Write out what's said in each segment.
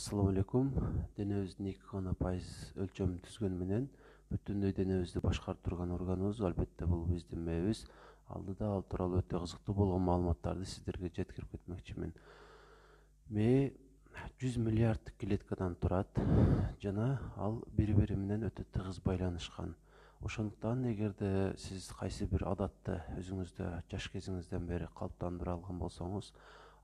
Assalamu alaikum. Денебиздин 2% өлчөм түзгөн менен бүтүндөй денебизди башкарып турган органыбыз, албетте бул биздин мээбиз. Алдыда ал тууралуу өтө кызыктуу болгон маалыматтарды сиздерге жеткирип кетмекчимин. Мээ 100 миллиард клеткадан турат жана ал бири-бири менен өтө тыгыз байланышкан. Ошондуктан эгерде сиз кайсы бир адатты өзүңүздө жаш кезиңизден бери калыптандыра алган болсоңуз,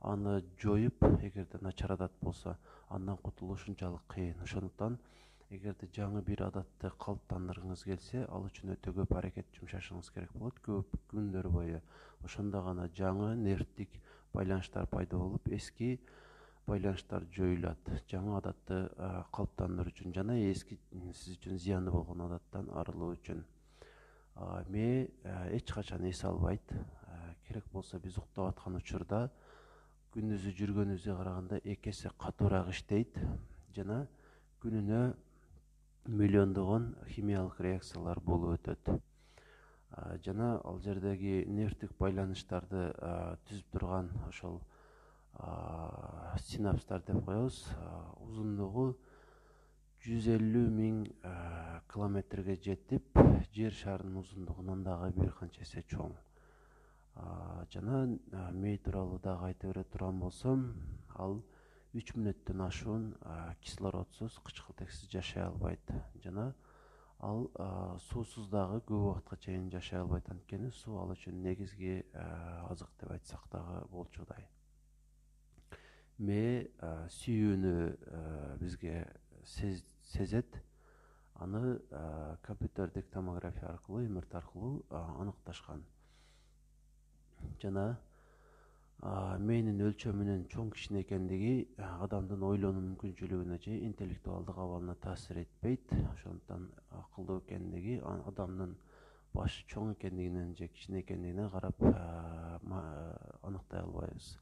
аны жоюп, эгерде начар адат болсо, андан кутулуу ушунчалык кыйын. Ошондуктан эгерде жаңы бир адатты калыптандыргыңыз келсе, ал үчүн өтө көп аракет жумшашыңыз керек болот, көп күндөр бою. Ошондо гана жаңы нервтик байланыштар пайда болуп, эски байланыштар жоюлат. Жаңы адатты калыптандыруу үчүн жана эски сиз үчүн зыяндуу болгон адаттан арылуу үчүн. Мээ эч качан эс албайт. Керек болсо биз уктап аткан учурда күнүзү жүргөнүбүзгө караганда 2 эсе катуураак иштейт жана күнүнө миллиондогон химиялык реакциялар болуп өтөт. Жана ал жердеги нервтик байланыштарды түзүп турган ошол синапстар деп коебуз. Узундугу 150 000 километрге жетип, жер шарынын узундугунан дагы бир канча эсе чоң. Жана мээ тууралуу дагы айта бере турган болсом, ал 3 мүнөттөн ашуун кислородсуз, кычкылтексиз жашай албайт. Жана ал суусуз дагы көп убакытка чейин жашай албайт, анткени суу ал үчүн негизги азык деп айтсак дагы болчудай. Мээ сүйүүнү бизге сезет. Аны компьютердик томография аркылуу, МРТ аркылуу аныкташкан. Жана мээнин өлчөмүнүн чоң кичине экендиги адамдын ойлонуу мүмкүнчүлүгүнө же интеллектуалдык абалына таасир этпейт. Ошондуктан акылдуу экендиги адамдын башы чоң экендигинен же кичине экендигине карап аныктай албайбыз.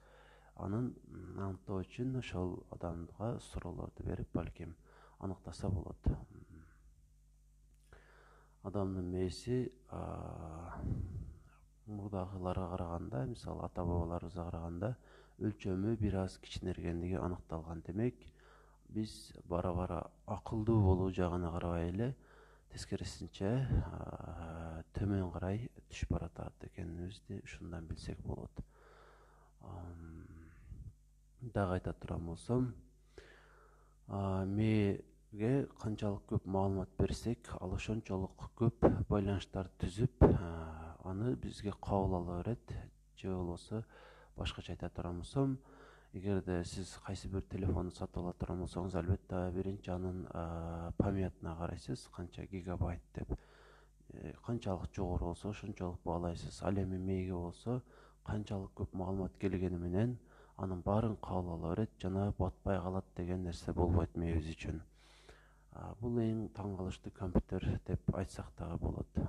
Анын аныктоо үчүн ошол адамга суроолорду берип, балким аныктаса болот. Адамдын мээси мурдагыларга караганда, мисалы ата-бабаларыбызга караганда өлчөмү бир аз кичинергендиги аныкталган. Демек, биз бара-бара акылдуу болуу жагына карабай эле, тескерисинче төмөн карай түшүп баратат экенибизди ушундан билсек болот. Дагы айта турган болсом, мээге канчалык көп маалымат берсек, ал ошончолук көп байланыштар түзүп, аны бизге кабыл ала берет. Же болбосо башкача айта турган болсом, эгерде сиз кайсы бир телефонду сатып ала турган болсоңуз, албетте биринчи анын памятына карайсыз, канча гигабайт деп. Канчалык жогору болсо ошончолук баалайсыз. Ал эми мээге болсо канчалык көп маалымат келгени менен анын баарын кабыл ала берет жана батпай калат деген нерсе болбойт мээбиз үчүн. Бул эң таң калыштуу компьютер деп айтсак дагы болот.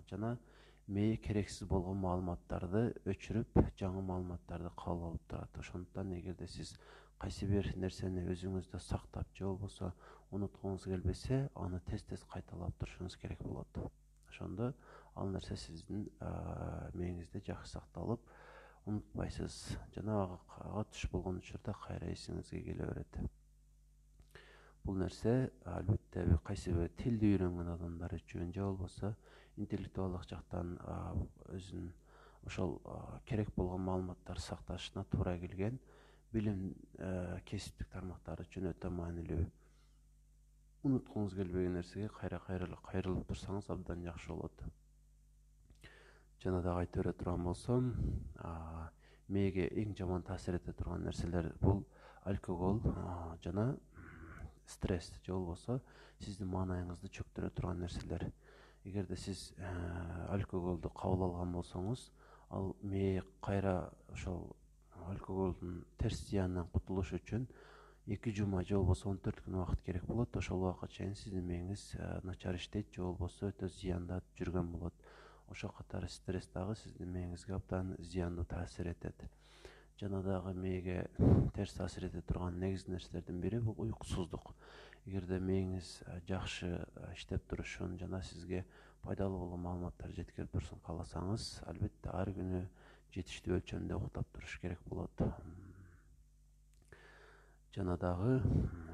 Жана мээ керексиз болгон маалыматтарды өчүрүп, жаңы маалыматтарды кабыл алып турат. Ошондуктан эгерде сиз кайсы бир нерсени өзүңүздө сактап же болбосо унуткуңуз келбесе, аны тез-тез кайталап турушуңуз керек болот. Ошондо ал нерсе сиздин мээңизде жакшы сакталып, унутпайсыз. Жана ага туш болгон учурда кайра эсиңизге келе берет. Бул нерсе албетте кайсы бир тилди үйрөнгөн адамдар үчүн же болбосо интеллектуалдык жактан өзүнүн ошол керек болгон маалыматтарды сакташына туура келген билим кесиптик тармактар үчүн өтө маанилүү. Унуткуңуз келбеген нерсеге кайрылып турсаңыз абдан жакшы болот. Жана дагы айта бере турган болсом, мээге эң жаман таасир эте турган нерселер бул алкогол жана стресс же болбосо сиздин маанайыңызды чөктүрө турган нерселер. Эгерде сиз алкоголду кабыл алган болсоңуз, ал мээ кайра ошол алкоголдун терс зыянынан кутулуш үчүн 2 жума же болбосо 14 күн убакыт керек болот. Ошол убакытка чейин сиздин мээңиз начар иштейт же болбосо өтө зыяндап жүргөн болот. Ошо катары стресс дагы сиздин мээңизге абдан зыяндуу таасир этет. Жана дагы мээге терс таасир эте турган негизги нерселердин бири бул уйкусуздук. Эгерде мээңиз жакшы иштеп турушун жана сизге пайдалуу болгон маалыматтар жеткирип турушун кааласаңыз, албетте ар күнү жетиштүү өлчөмдө уктап туруш керек болот. Жана дагы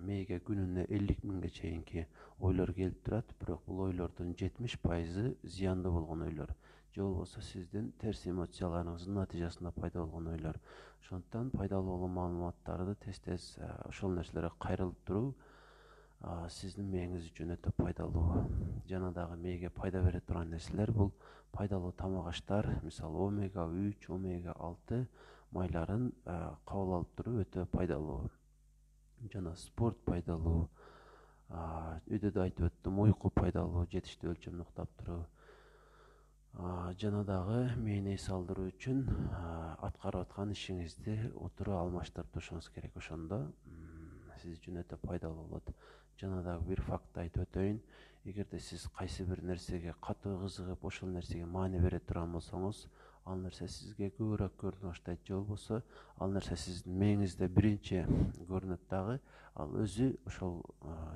мээге күнүнө 50 миңге чейинки ойлор келип турат, бирок бул ойлордун 70% зыяндуу болгон ойлор же болбосо сиздин терс эмоцияларыңыздын натыйжасында пайда болгон ойлор. Ошондуктан пайдалуу болгон маалыматтарды тез ошол нерселерге кайрылып туруу сиздин мээңиз үчүн өтө пайдалуу. Жана дагы мээге пайда бере турган нерселер бул пайдалуу тамак аштар, мисалы омега 3, омега 6 майларын кабыл алып туруу өтө пайдалуу. Жана спорт пайдалуу, үйдө да айтып өттүм, уйку пайдалуу, жетиштүү өлчөмдө уктап туруу. Жана дагы мээни эс алдыруу үчүн аткарып аткан ишиңизди отуру алмаштырып турушуңуз керек. Ошондо сиз үчүн өтө пайдалуу болот. Жана дагы бир факт айтып өтөйүн. Эгерде сиз кайсы бир нерсеге катуу кызыгып, ошол нерсеге маани бере турган болсоңуз, ал нерсе сизге көбүрөөк көрүнө баштайт, же болбосо ал нерсе сиздин мээңизде биринчи көрүнөт дагы, ал өзү ошол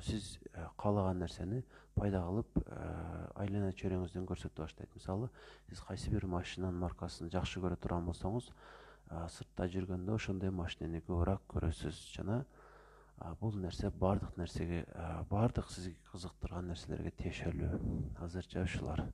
сиз каалаган нерсени пайда кылып айлана чөйрөңүздөн көрсөтө баштайт. Мисалы, сиз кайсы бир машинанын маркасын жакшы көрө турган болсоңуз, сыртта жүргөндө ошондой машинени көбүрөөк көрөсүз. Жана бул нерсе бардык нерсеге, бардык сизги кызыктырган нерселерге тиешелүү. Азырча ушулар.